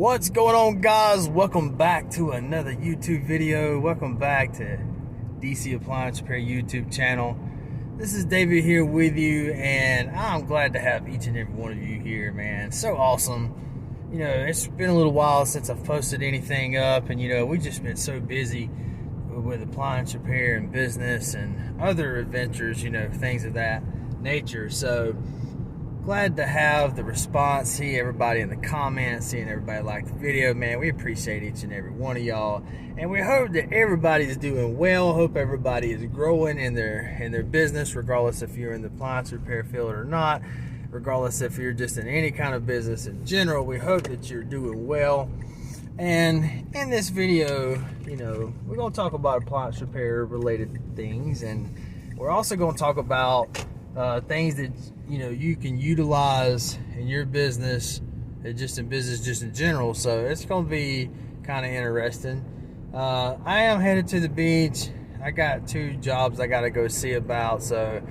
What's going on, guys? Welcome back to another YouTube video. Welcome back to DC Appliance Repair YouTube channel. This is David here with you, and I'm glad to have each and every one of you here, man. So awesome. You know, it's been a little while since I've posted anything up, and you know, we've just been so busy with appliance repair and business and other adventures, you know, things of that nature. So glad to have the response, see everybody in the comments, seeing everybody like the video, man. We appreciate each and every one of y'all, and we hope that everybody's doing well. Hope everybody is growing in their business, regardless if you're in the appliance repair field or not, regardless if you're just in any kind of business in general. We hope that you're doing well. And in this video, you know, we're going to talk about appliance repair related things, and we're also going to talk about things that, you know, you can utilize in your business, just in general. So it's going to be kind of interesting. I am headed to the beach. I got 2 jobs I got to go see about, so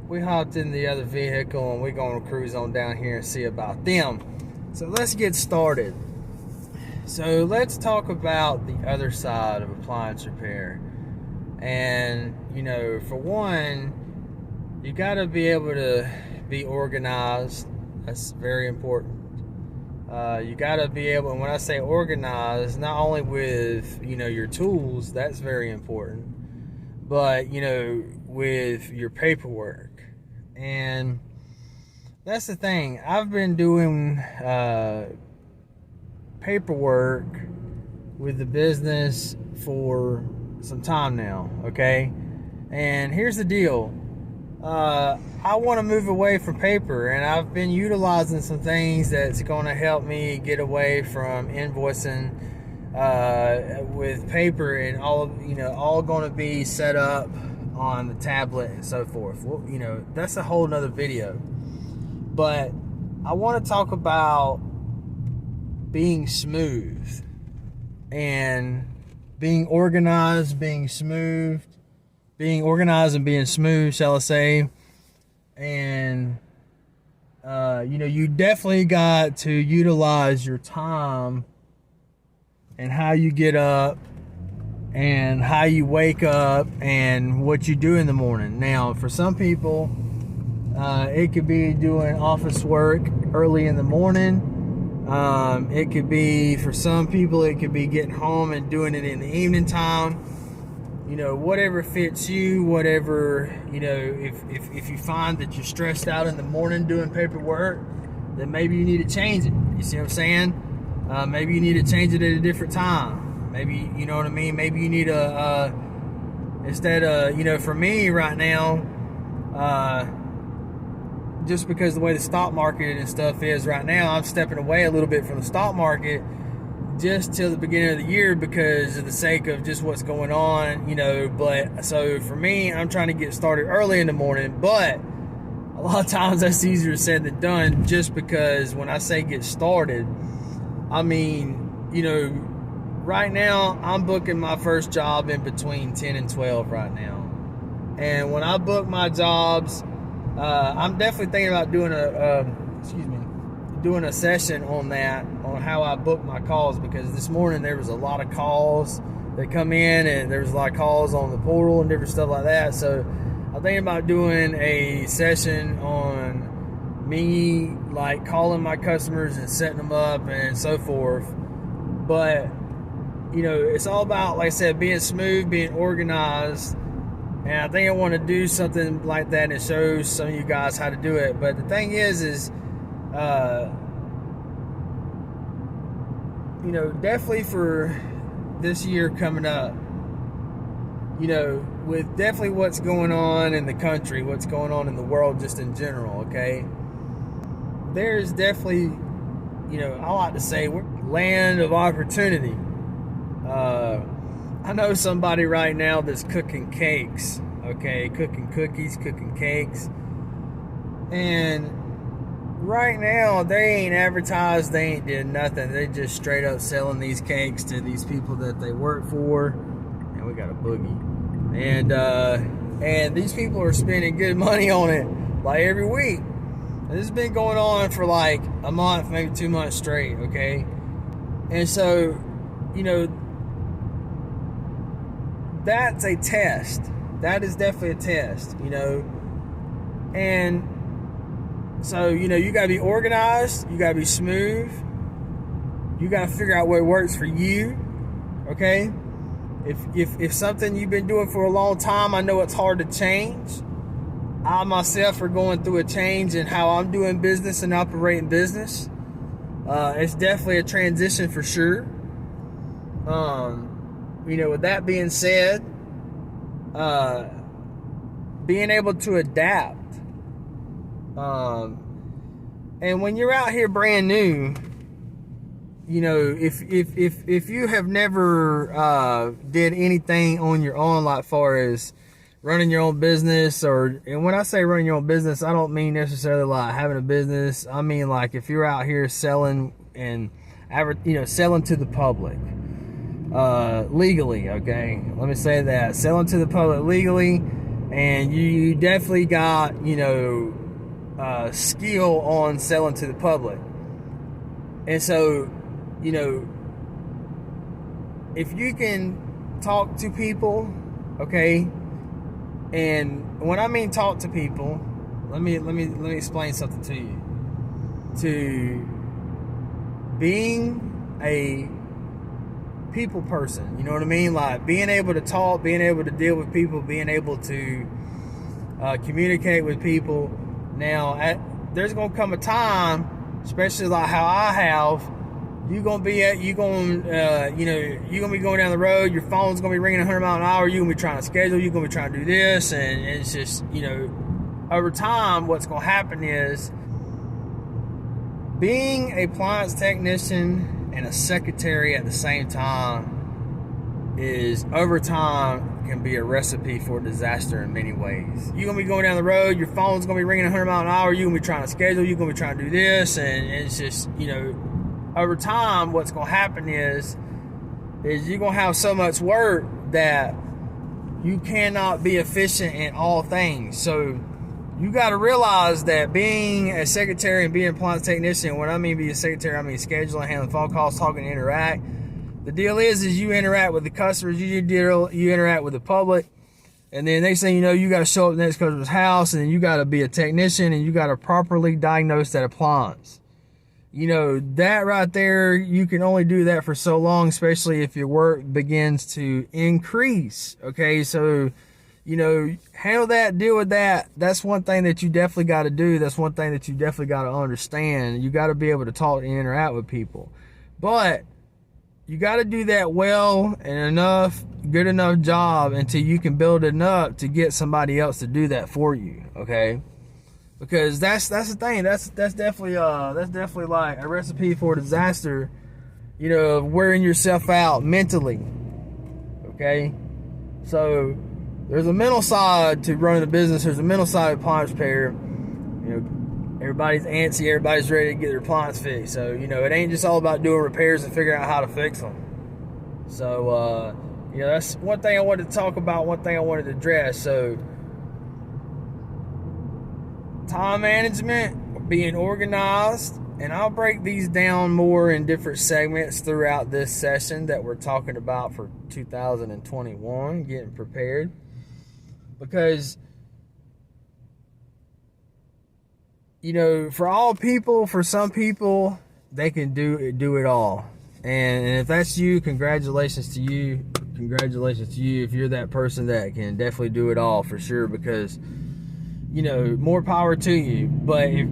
we hopped in the other vehicle and we're going to cruise on down here and see about them. So let's get started. So let's talk about the other side of appliance repair. And, you know, for one, you got to be able to be organized. That's very important. You got to be able, and when I say organized, not only with, you know, your tools, that's very important, but, you know, with your paperwork. And that's the thing. I've been doing paperwork with the business for some time now, okay? And here's the deal. I want to move away from paper, and I've been utilizing some things that's going to help me get away from invoicing with paper, and all going to be set up on the tablet and so forth. Well, you know, that's a whole nother video. But I want to talk about being smooth and being organized, being organized and being smooth, shall I say. And you know, you definitely got to utilize your time and how you get up and how you wake up and what you do in the morning. Now, for some people, it could be doing office work early in the morning. It could be, for some people, it could be getting home and doing it in the evening time. You know, whatever fits you, whatever, you know, if you find that you're stressed out in the morning doing paperwork, then maybe you need to change it. You see what I'm saying? Maybe you need to change it at a different time. Maybe, you know what I mean? Maybe you need instead of, you know, for me right now, just because the way the stock market and stuff is right now, I'm stepping away a little bit from the stock market just till the beginning of the year because of the sake of just what's going on, you know. But so for me, I'm trying to get started early in the morning, but a lot of times that's easier said than done, just because when I say get started, I mean, you know, right now I'm booking my first job in between 10 and 12 right now. And when I book my jobs, I'm definitely thinking about doing a session on that, on how I book my calls, because this morning there was a lot of calls that come in, and there was a lot of calls on the portal and different stuff like that. So I'm thinking about doing a session on me, like calling my customers and setting them up and so forth. But, you know, it's all about, like I said, being smooth, being organized. And I think I want to do something like that and show some of you guys how to do it. But the thing is you know, definitely for this year coming up, you know, with definitely what's going on in the country, what's going on in the world just in general, okay? There's definitely, you know, I like to say we're land of opportunity. I know somebody right now that's cooking cakes, okay? Cooking cookies, cooking cakes. And right now, they ain't advertised, they ain't did nothing. They just straight up selling these cakes to these people that they work for. And we got a boogie. And these people are spending good money on it, like every week. And this has been going on for like a month, maybe 2 months straight, okay? And so, that's a test. That is definitely a test, And so, you got to be organized. You got to be smooth. You got to figure out what works for you, okay? If something you've been doing for a long time, I know it's hard to change. I myself are going through a change in how I'm doing business and operating business. It's definitely a transition for sure. With that being said, being able to adapt. And when you're out here brand new, if you have never did anything on your own, like far as running your own business, and when I say running your own business, I don't mean necessarily like having a business. I mean like if you're out here selling and selling to the public legally, okay? Let me say that, selling to the public legally, and you definitely got skill on selling to the public. And so, if you can talk to people, okay, and when I mean talk to people, let me explain something to you. To being a people person, you know what I mean? Like being able to talk, being able to deal with people, being able to communicate with people. Now, there's gonna come a time, especially like how I have, you're gonna be going down the road. Your phone's gonna be ringing 100 miles an hour. You're gonna be trying to schedule. You're gonna be trying to do this, and it's just over time, what's gonna happen is being a appliance technician and a secretary at the same time is over time can be a recipe for disaster in many ways. You're gonna be going down the road. Your phone's gonna be ringing 100 miles an hour. You're gonna be trying to schedule. You're gonna be trying to do this, and it's just over time, what's going to happen is you're going to have so much work that you cannot be efficient in all things. So you got to realize that being a secretary and being an appliance technician, when I mean be a secretary, I mean scheduling, handling phone calls, talking, interact. The deal is you interact with the customers, you interact with the public, and then next thing you know, you got to show up at the next customer's house, and then you got to be a technician, and you got to properly diagnose that appliance. That right there, you can only do that for so long, especially if your work begins to increase. Okay, so, handle that, deal with that. That's one thing that you definitely got to do. That's one thing that you definitely got to understand. You got to be able to talk and interact with people. But you got to do that well and good enough job until you can build it up to get somebody else to do that for you, okay? Because that's the thing. That's definitely like a recipe for disaster. Wearing yourself out mentally. Okay, so there's a mental side to running a business. There's a mental side of appliance repair. Everybody's antsy. Everybody's ready to get their appliance fixed. So it ain't just all about doing repairs and figuring out how to fix them. So that's one thing I wanted to talk about. One thing I wanted to address. So. Time management, being organized, and I'll break these down more in different segments throughout this session that we're talking about for 2021, getting prepared. Because, for all people, for some people, they can do it all. And if that's you, congratulations to you. Congratulations to you if you're that person that can definitely do it all for sure, because more power to you. But if,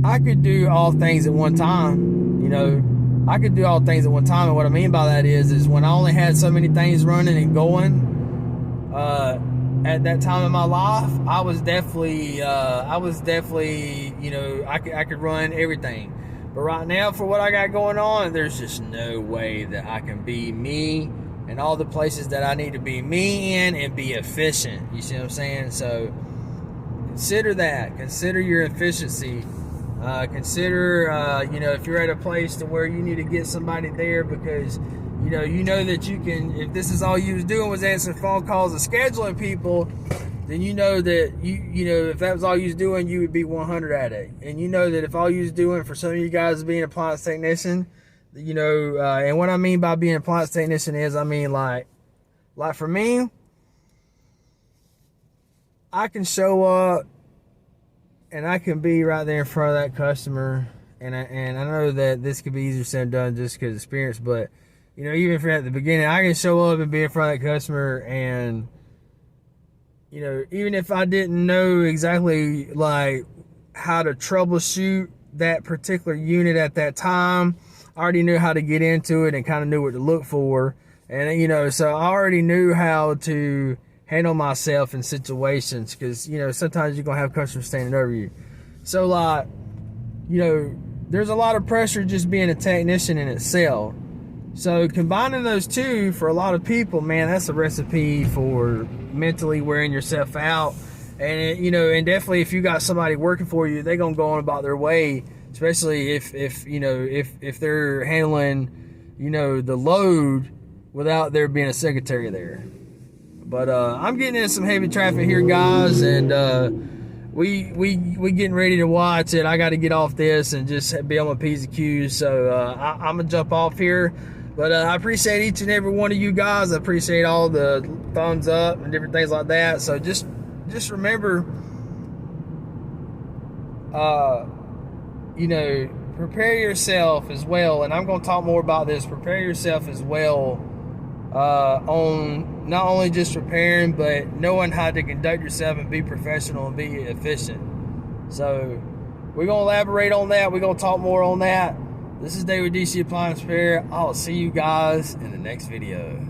I could do all things at one time, I could do all things at one time. And what I mean by that is when I only had so many things running and going, at that time in my life, I was definitely, I could run everything. But right now, for what I got going on, there's just no way that I can be me and all the places that I need to be me in and be efficient. You see what I'm saying? So consider that. Consider your efficiency. Consider, if you're at a place to where you need to get somebody there because, you know that you can, if this is all you was doing was answering phone calls and scheduling people, then you know that you know, if that was all you was doing, you would be 100 at it. And you know that if all you was doing, for some of you guys being an appliance technician, you know, and what I mean by being an appliance technician is, I mean like for me, I can show up and I can be right there in front of that customer, and I know that this could be easier said than done just because of experience, but you know, even if at the beginning, I can show up and be in front of that customer, and you know, even if I didn't know exactly like how to troubleshoot that particular unit at that time, I already knew how to get into it and kind of knew what to look for. And you know, so I already knew how to handle myself in situations, because you know, sometimes you're gonna have customers standing over you. So like, you know, there's a lot of pressure just being a technician in itself. So combining those two, for a lot of people, man, that's a recipe for mentally wearing yourself out. And you know, and definitely if you got somebody working for you, they're gonna go on about their way, especially if you know, if they're handling, you know, the load without there being a secretary there. But I'm getting in some heavy traffic here, guys, and we getting ready to watch it. I got to get off this and just be on my P's and Q's. So I'm gonna jump off here. But I appreciate each and every one of you guys. I appreciate all the thumbs up and different things like that. So just remember, you know, prepare yourself as well. And I'm going to talk more about this. Prepare yourself as well on not only just repairing, but knowing how to conduct yourself and be professional and be efficient. So we're going to elaborate on that. We're going to talk more on that. This is Dave with DC Appliance Repair. I'll see you guys in the next video.